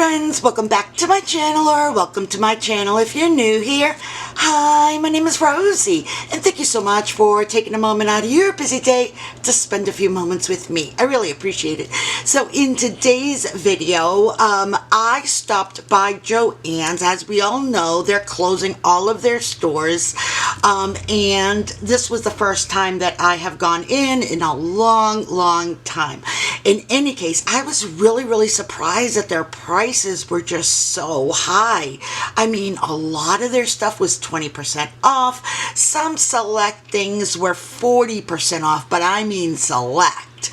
friends, welcome back to my channel, or welcome to my channel if you're new here. Hi, my name is Rosey, and thank you so much for taking a moment out of your busy day to spend a few moments with me. I really appreciate it. So in today's video, I stopped by Joann's. As we all know, they're closing all of their stores, and this was the first time that I have gone in a long time. In any case, I was really surprised that their prices were just so high. I mean, a lot of their stuff was 20% off. Some select things were 40% off, but I mean select.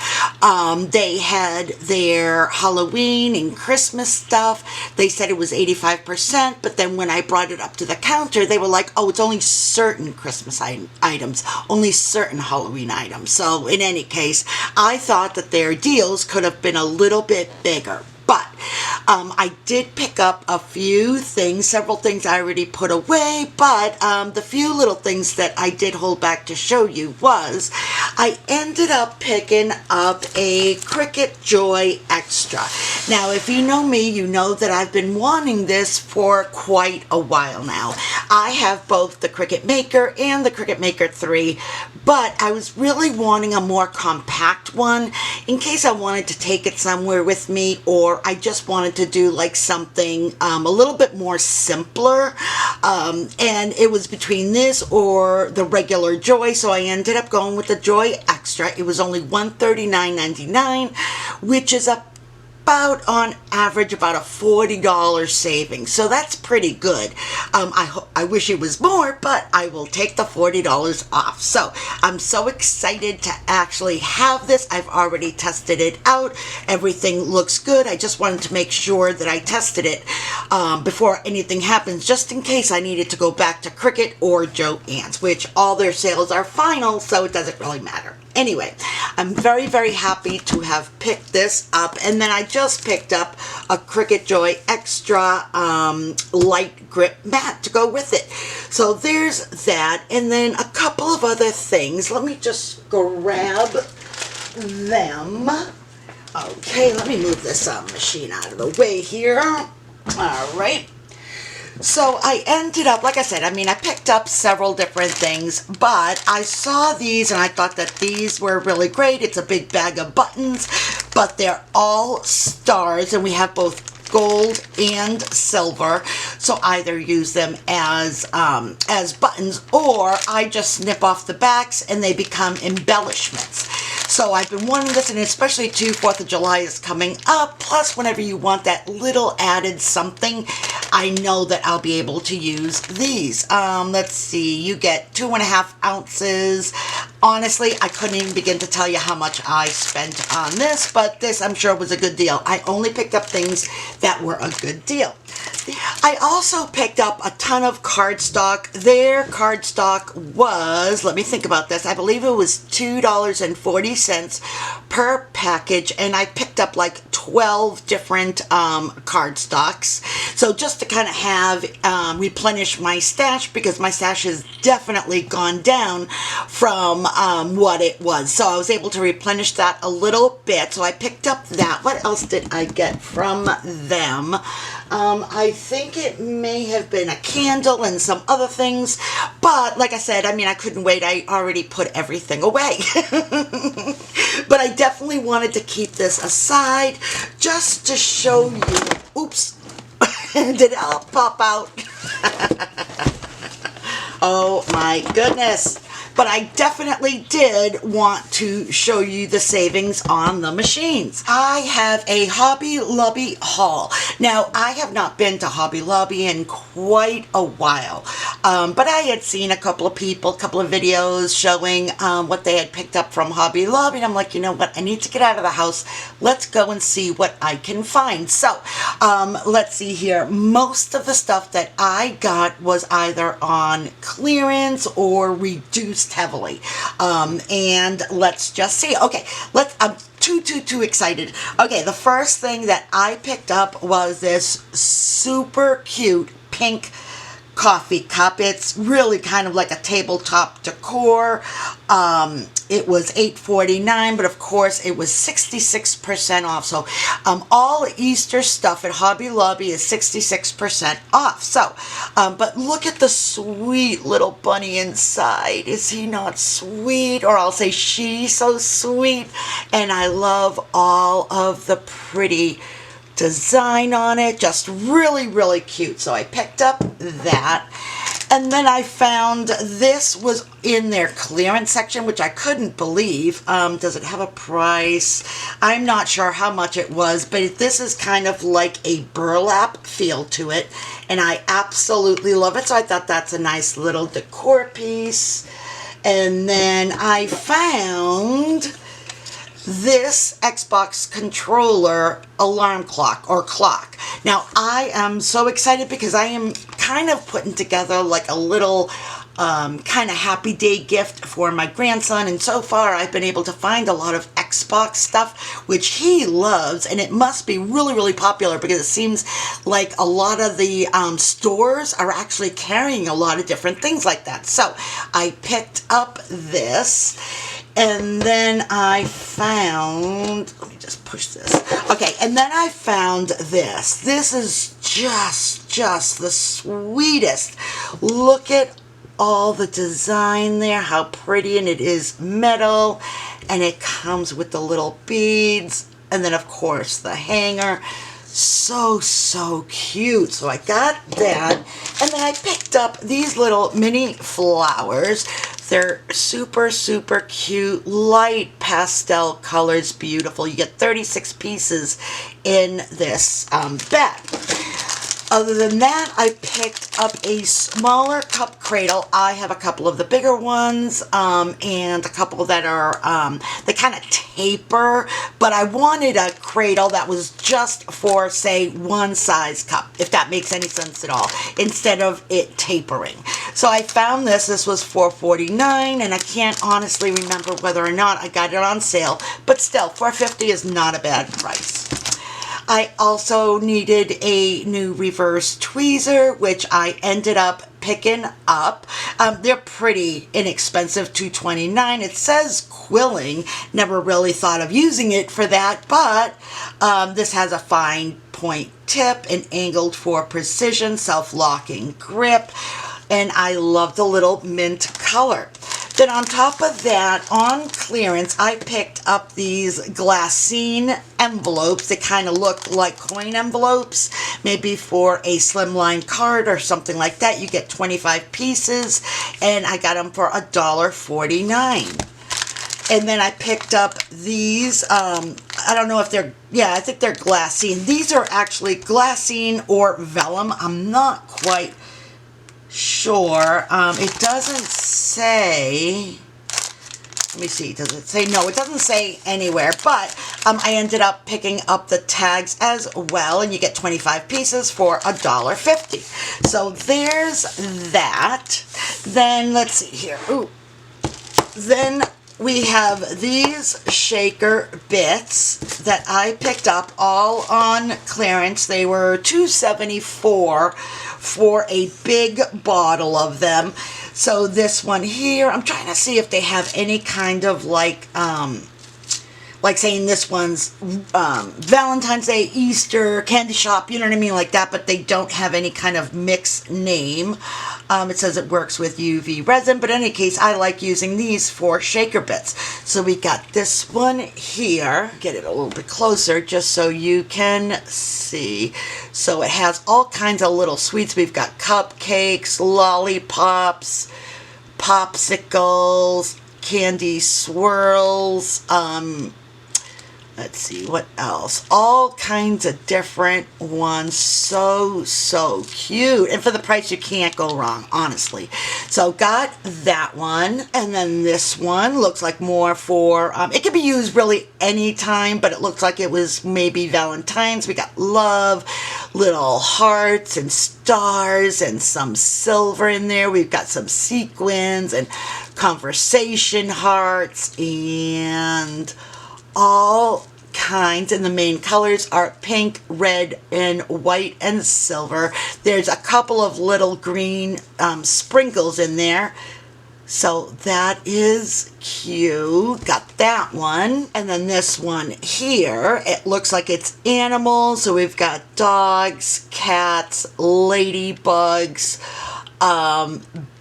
They had their Halloween and Christmas stuff. They said it was 85%, but then when I brought it up to the counter, they were like, oh, it's only certain Christmas items, only certain Halloween items. So in any case, I thought that their deals could have been a little bit bigger. But I did pick up a few things, several things I already put away, but the few little things that I did hold back to show you was I ended up picking up a Cricut Joy Xtra. Now, if you know me, you know that I've been wanting this for quite a while now. I have both the Cricut Maker and the Cricut Maker 3, but I was really wanting a more compact one in case I wanted to take it somewhere with me, or I just wanted to do like something a little bit more simpler, and it was between this or the regular Joy, so I ended up going with the Joy Xtra. It was only $139.99, which is about on average about a $40 savings, so that's pretty good. I wish it was more, but I will take the $40 off. So I'm so excited to actually have this. I've already tested it out. Everything looks good. I just wanted to make sure that I tested it before anything happens, just in case I needed to go back to Cricut or Joann's, which all their sales are final, so it doesn't really matter. Anyway, I'm very happy to have picked this up, and then I just picked up a Cricut Joy Xtra light grip mat to go with it. So there's that, and then a couple of other things. Let me just grab them. Okay, let me move this machine out of the way here. All right. So I ended up, like I said, I mean, I picked up several different things, but I saw these and I thought that these were really great. It's a big bag of buttons, but they're all stars, and we have both gold and silver, so either use them as buttons, or I just snip off the backs and they become embellishments. So I've been wanting this, and especially too, 4th of July is coming up, plus whenever you want that little added something, I know that I'll be able to use these. Let's see, you get 2.5 ounces. Honestly, I couldn't even begin to tell you how much I spent on this, but this I'm sure was a good deal. I only picked up things that were a good deal. I also picked up a ton of cardstock. Their cardstock was, let me think about this, I believe it was $2.40 per package, and I picked up like 12 different cardstocks. So just to kind of have replenish my stash, because my stash has definitely gone down from what it was. So I was able to replenish that a little bit. So I picked up that. What else did I get from them? I think it may have been a candle and some other things, but like I said, I mean, I couldn't wait. I already put everything away. But I definitely wanted to keep this aside just to show you. Oops. Did it all pop out? Oh my goodness. But I definitely did want to show you the savings on the machines. I have a Hobby Lobby haul. Now, I have not been to Hobby Lobby in quite a while, but I had seen a couple of videos showing what they had picked up from Hobby Lobby, and I'm like, you know what, I need to get out of the house. Let's go and see what I can find. So, let's see here. Most of the stuff that I got was either on clearance or reduced heavily, and let's just see. Okay, I'm too excited. Okay, the first thing that I picked up was this super cute pink coffee cup. It's really kind of like a tabletop decor. It was $8.49, but of course it was 66% off. So all Easter stuff at Hobby Lobby is 66% off. So, but look at the sweet little bunny inside. Is he not sweet? Or I'll say she's so sweet. And I love all of the pretty design on it. Just really, really cute. So I picked up that. And then I found this was in their clearance section, which I couldn't believe. Does it have a price? I'm not sure how much it was, but this is kind of like a burlap feel to it. And I absolutely love it. So I thought that's a nice little decor piece. And then I found this Xbox controller alarm clock or clock. Now I am so excited because I am kind of putting together like a little kind of happy day gift for my grandson, and so far I've been able to find a lot of Xbox stuff which he loves, and it must be really, really popular because it seems like a lot of the stores are actually carrying a lot of different things like that. So I picked up this. And then I found, let me just push this. Okay, and then I found this. This is just the sweetest. Look at all the design there, how pretty, and it is metal, and it comes with the little beads, and then of course the hanger. So cute. So I got that, and then I picked up these little mini flowers. They're super cute, light pastel colors, beautiful. You get 36 pieces in this bag. Other than that, I picked up a smaller cup cradle. I have a couple of the bigger ones, and a couple that are, they kind of taper, but I wanted a cradle that was just for, say, one size cup, if that makes any sense at all, instead of it tapering. So I found this. This was $4.49, and I can't honestly remember whether or not I got it on sale, but still, $4.50 is not a bad price. I also needed a new reverse tweezer, which I ended up picking up. They're pretty inexpensive, $2.29. It says quilling. Never really thought of using it for that, but this has a fine point tip and angled for precision, self-locking grip, and I love the little mint color. Then on top of that, on clearance, I picked up these glassine envelopes. They kind of look like coin envelopes, maybe for a slimline card or something like that. You get 25 pieces, and I got them for $1.49. And then I picked up these, I don't know if they're, yeah, I think they're glassine. These are actually glassine or vellum. I'm not quite sure. It doesn't say, let me see, does it say? No, it doesn't say anywhere, but I ended up picking up the tags as well, and you get 25 pieces for $1.50. So there's that. Then let's see here. Ooh. Then we have these shaker bits that I picked up all on clearance. They were $2.74 for a big bottle of them. So this one here, I'm trying to see if they have any kind of like saying this one's Valentine's Day, Easter, candy shop, you know what I mean, like that, but they don't have any kind of mix name. It says it works with UV resin, but in any case, I like using these for shaker bits. So we got this one here. Get it a little bit closer just so you can see. So it has all kinds of little sweets. We've got cupcakes, lollipops, popsicles, candy swirls, let's see, what else? All kinds of different ones. So cute. And for the price, you can't go wrong, honestly. So got that one. And then this one looks like more for, it could be used really anytime, but it looks like it was maybe Valentine's. We got love, little hearts and stars and some silver in there. We've got some sequins and conversation hearts and all kinds, and the main colors are pink, red, and white and silver. There's a couple of little green sprinkles in there. So that is cute. Got that one. And then this one here, it looks like it's animals. So we've got dogs, cats, ladybugs,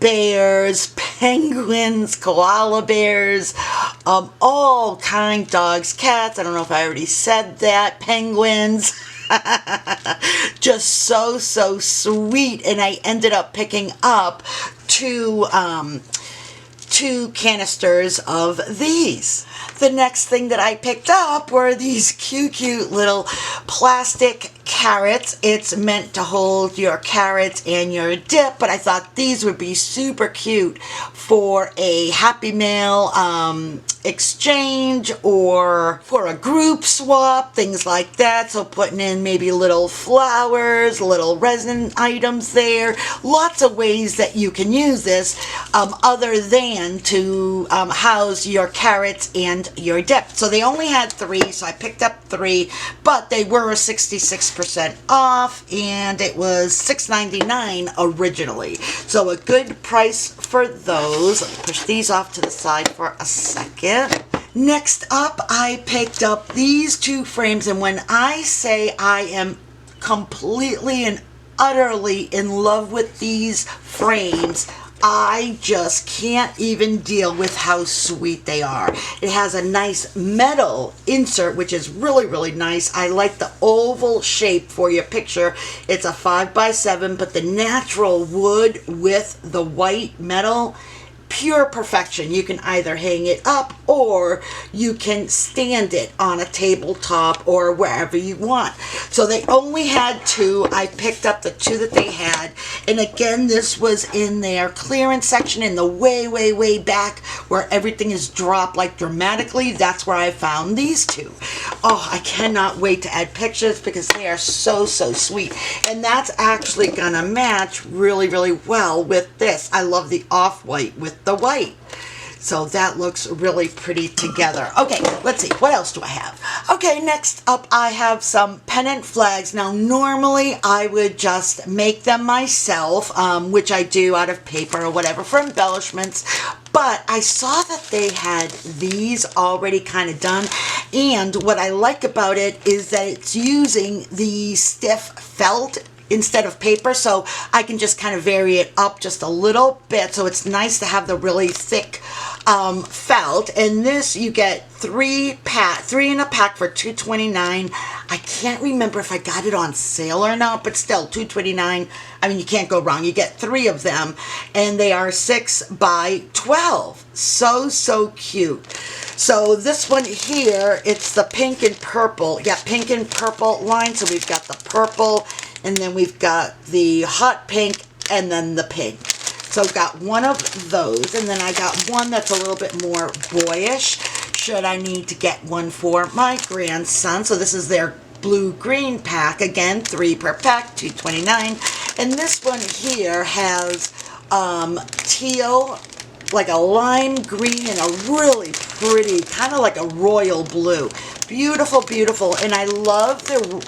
bears, penguins, koala bears, all kind dogs, cats. I don't know if I already said that. Penguins. Just so sweet. And I ended up picking up two canisters of these. The next thing that I picked up were these cute little plastic carrots. It's meant to hold your carrots and your dip, but I thought these would be super cute for a Happy Mail exchange or for a group swap, things like that. So putting in maybe little flowers, little resin items there. Lots of ways that you can use this other than to house your carrots and your dip. So they only had 3, so I picked up 3, but they were 66% off, and it was $6.99 originally. So a good price for those. Let me push these off to the side for a second. Next up, I picked up these 2 frames, and when I say I am completely and utterly in love with these frames, I just can't even deal with how sweet they are. It has a nice metal insert, which is really nice. I like the oval shape for your picture. It's a 5x7, but the natural wood with the white metal, pure perfection. You can either hang it up or you can stand it on a tabletop or wherever you want. So they only had 2. I picked up the 2 that they had, and again, this was in their clearance section in the way back where everything is dropped like dramatically. That's where I found these 2. Oh, I cannot wait to add pictures because they are so sweet, and that's actually gonna match really well with this. I love the off-white with the white. So that looks really pretty together. Okay, let's see. What else do I have? Okay, next up I have some pennant flags. Now, normally I would just make them myself, which I do out of paper or whatever for embellishments. But I saw that they had these already kind of done. And what I like about it is that it's using the stiff felt instead of paper, so I can just kind of vary it up just a little bit. So it's nice to have the really thick felt. And this, you get 3 in a pack for $2.29. I can't remember if I got it on sale or not, but still $2.29. I mean, you can't go wrong. You get 3 of them, and they are 6x12. So cute. So this one here, it's the pink and purple. Yeah, pink and purple line. So we've got the purple, and then we've got the hot pink, and then the pink. So I've got one of those, and then I got one that's a little bit more boyish, should I need to get one for my grandson. So this is their blue-green pack. Again, 3 per pack, $2.29. And this one here has teal, like a lime green, and a really pretty, kind of like a royal blue. Beautiful. And I love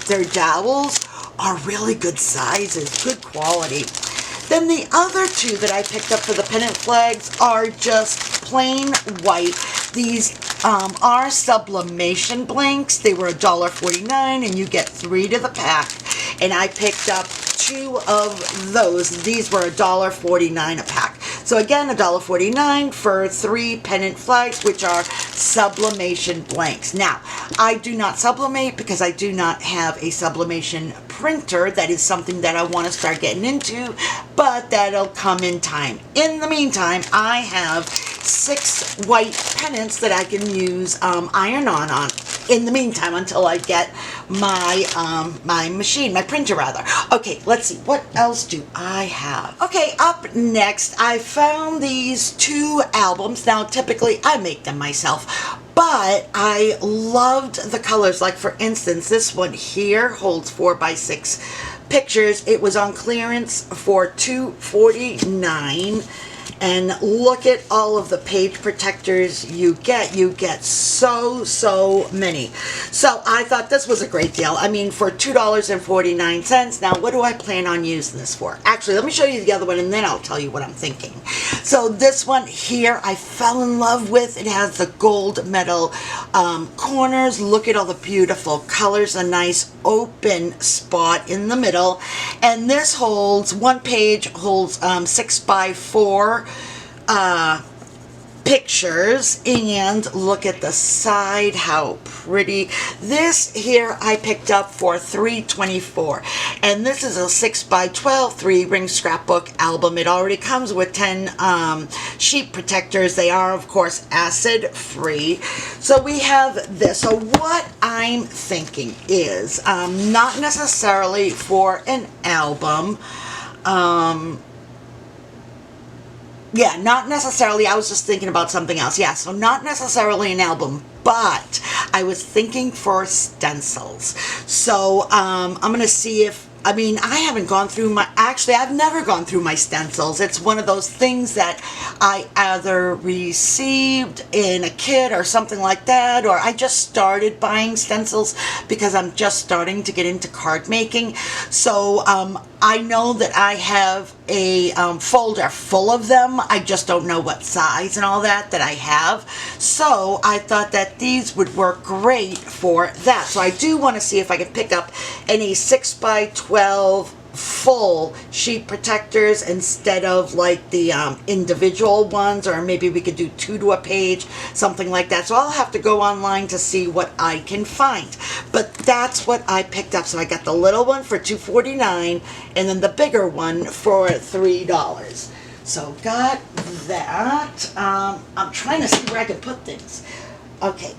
their dowels. Are really good sizes, good quality. Then the other 2 that I picked up for the pennant flags are just plain white. These are sublimation blanks. They were $1.49, and you get 3 to the pack. And I picked up 2 of those. These were $1.49 a pack. So again, $1.49 for 3 pennant flags, which are sublimation blanks. Now, I do not sublimate because I do not have a sublimation printer. That is something that I want to start getting into, but that'll come in time. In the meantime, I have 6 white pennants that I can use iron-on in the meantime until I get my my printer rather. Okay, let's see, what else do I have? Okay, up next, I found these 2 albums. Now, typically I make them myself, but I loved the colors. Like, for instance, this one here holds 4x6 pictures. It was on clearance for $2.49. And look at all of the page protectors you get. You get so many. So I thought this was a great deal. I mean, for $2.49. Now, what do I plan on using this for? Actually, let me show you the other one and then I'll tell you what I'm thinking. So this one here, I fell in love with. It has the gold metal corners. Look at all the beautiful colors, a nice open spot in the middle. And this holds, one page holds 6x4 pictures, and look at the side, how pretty. This here I picked up for $3.24, and this is a 6x12 3-ring scrapbook album. It already comes with 10 sheet protectors. They are, of course, acid free. So we have this. So what I'm thinking is not necessarily for an album. Yeah, not necessarily. I was just thinking about something else. Yeah, so not necessarily an album, but I was thinking for stencils. So I'm going to see if, I mean, I haven't gone through my, actually, I've never gone through my stencils. It's one of those things that I either received in a kit or something like that, or I just started buying stencils because I'm just starting to get into card making. So I know that I have a folder full of them. I just don't know what size and all that I have. So I thought that these would work great for that. So I do want to see if I can pick up any 6x12 full sheet protectors instead of like the individual ones, or maybe we could do 2 to a page, something like that. So I'll have to go online to see what I can find, but that's what I picked up. So I got the little one for $2.49 and then the bigger one for $3. So got that. I'm trying to see where I can put things. Okay,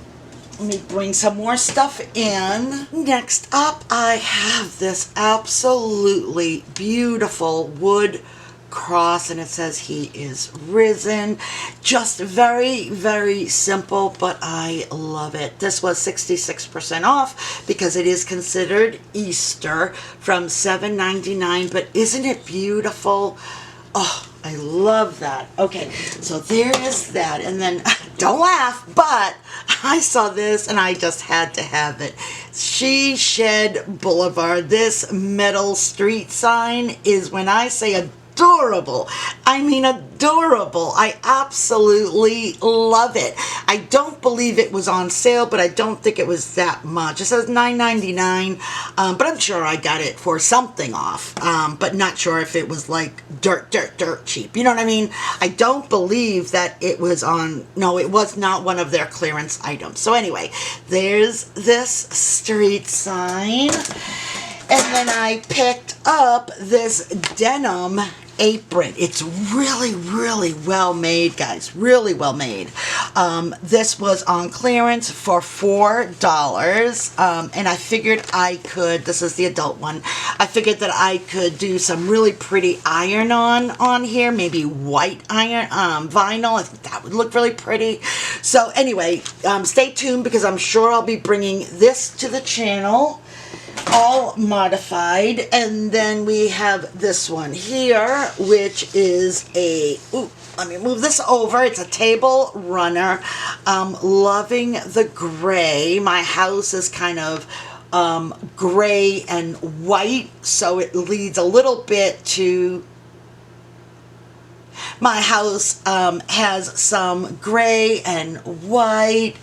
let me bring some more stuff in. Next up, I have this absolutely beautiful wood cross, and it says He is Risen. Just very simple, but I love it. This was 66% off because it is considered Easter, from $7.99, but isn't it beautiful? Oh, I love that. Okay, so there is that. And then, don't laugh, but I saw this and I just had to have it. She Shed Boulevard. This metal street sign is, when I say adorable, I mean adorable. I absolutely love it. I don't believe it was on sale, but I don't think it was that much. It says $9.99, but I'm sure I got it for something off, but not sure if it was like dirt cheap. You know what I mean? I don't believe that it was on, no, it was not one of their clearance items. So anyway, there's this street sign. And then I picked up this denim apron. It's really well made, guys. Really well made. This was on clearance for $4. And I figured I could, this is the adult one, I figured that I could do some really pretty iron on here. Maybe white iron, vinyl. I think that would look really pretty. So anyway, stay tuned because I'm sure I'll be bringing this to the channel, all modified. And then we have this one here, which is a, ooh, let me move this over. It's a table runner. Loving the gray. My house is kind of gray and white, so it leads a little bit to, my house has some gray and white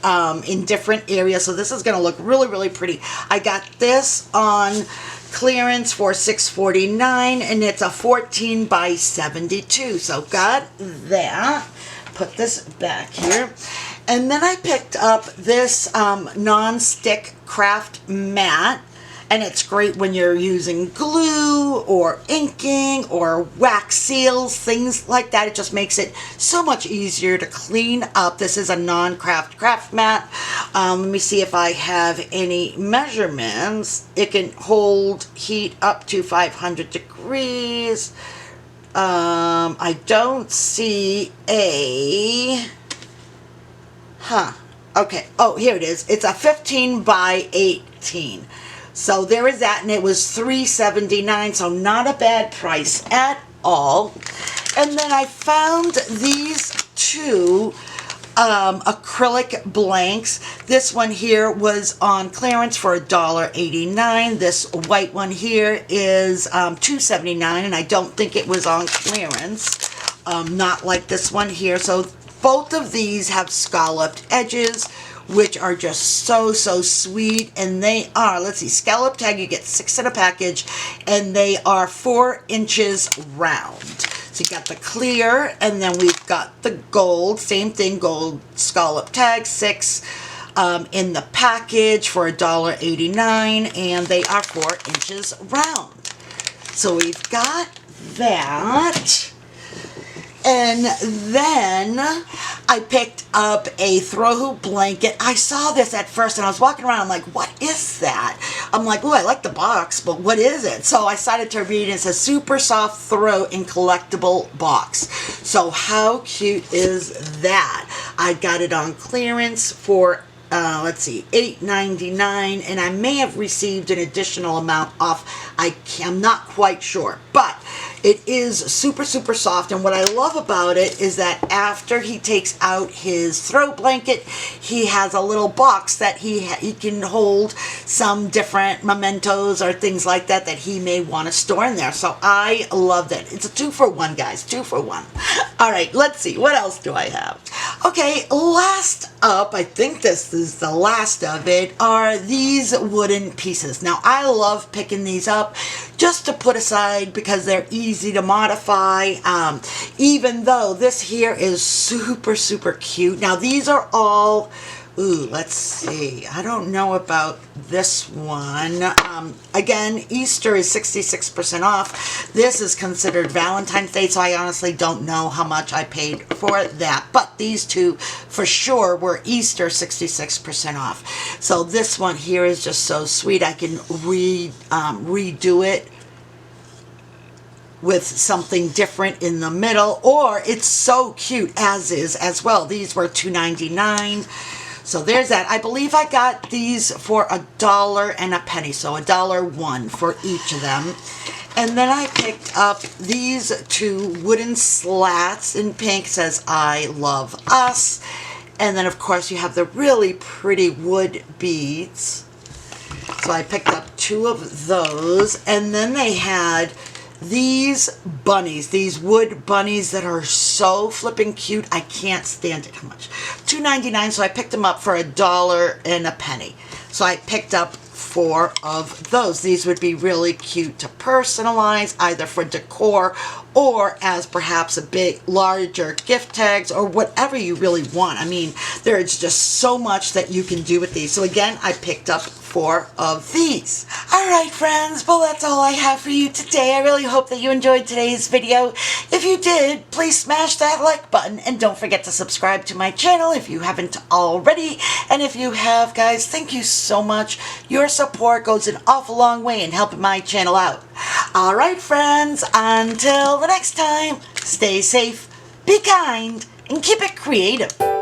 in different areas, so this is going to look really pretty. I got this on clearance for $6.49, and it's a 14x72, so got that. Put this back here. And then I picked up this non-stick craft mat. And it's great when you're using glue or inking or wax seals, things like that. It just makes it so much easier to clean up. This is a non-craft mat. Let me see if I have any measurements. It can hold heat up to 500 degrees. I don't see a... Okay. Oh, here it is. It's a 15x18. So there is that, and it was $3.79, so not a bad price at all. And then I found these two acrylic blanks. This one here was on clearance for $1.89. This white one here is $2.79, and I don't think it was on clearance. Not like this one here. So both of these have scalloped edges, which are just so sweet. And they are, let's see, scallop tag, you get 6 in a package, and they are 4 inches round. So you got the clear, and then we've got the gold, same thing, gold scallop tag, 6 in the package for $1.89, and they are 4 inches round. So we've got that. And then I picked up a throw hoop blanket. I saw this at first and I was walking around. I'm like, what is that? I'm like, oh, I like the box, but what is it? So I decided to read it. It says super soft throw and collectible box. So how cute is that? I got it on clearance for let's see, $8.99, and I may have received an additional amount off. I'm not quite sure, but it is super soft. And what I love about it is that after he takes out his throw blanket, he has a little box that he can hold some different mementos or things like that that he may want to store in there. So I love that. It's a 2-for-1, guys, 2-for-1. All right, let's see, what else do I have? Okay, last up, I think this is the last of it, are these wooden pieces. Now, I love picking these up just to put aside because they're easy to modify, even though this here is super cute. Now, these are all, let's see, I don't know about this one. Again, Easter is 66% off. This is considered Valentine's Day, so I honestly don't know how much I paid for that. But these two, for sure, were Easter 66% off. So this one here is just so sweet. I can redo it with something different in the middle, or it's so cute as is as well. These were $2.99. So there's that. I believe I got these for $1 and a penny, so $1.01 for each of them. And then I picked up these two wooden slats in pink. It says, I love us. And then, of course, you have the really pretty wood beads. So I picked up 2 of those. And then they had these bunnies, these wood bunnies that are so flipping cute. I can't stand it. How much? $2.99, so I picked them up for $1 and a penny. So I picked up 4 of those. These would be really cute to personalize, either for decor or as perhaps a big, larger gift tags or whatever you really want. I mean, there's just so much that you can do with these. So again, I picked up 4 of these. All right, friends, well, that's all I have for you today. I really hope that you enjoyed today's video. If you did, please smash that like button and don't forget to subscribe to my channel if you haven't already. And if you have, guys, thank you so much. Your support goes an awful long way in helping my channel out. All right, friends, until the next time, stay safe, be kind, and keep it creative.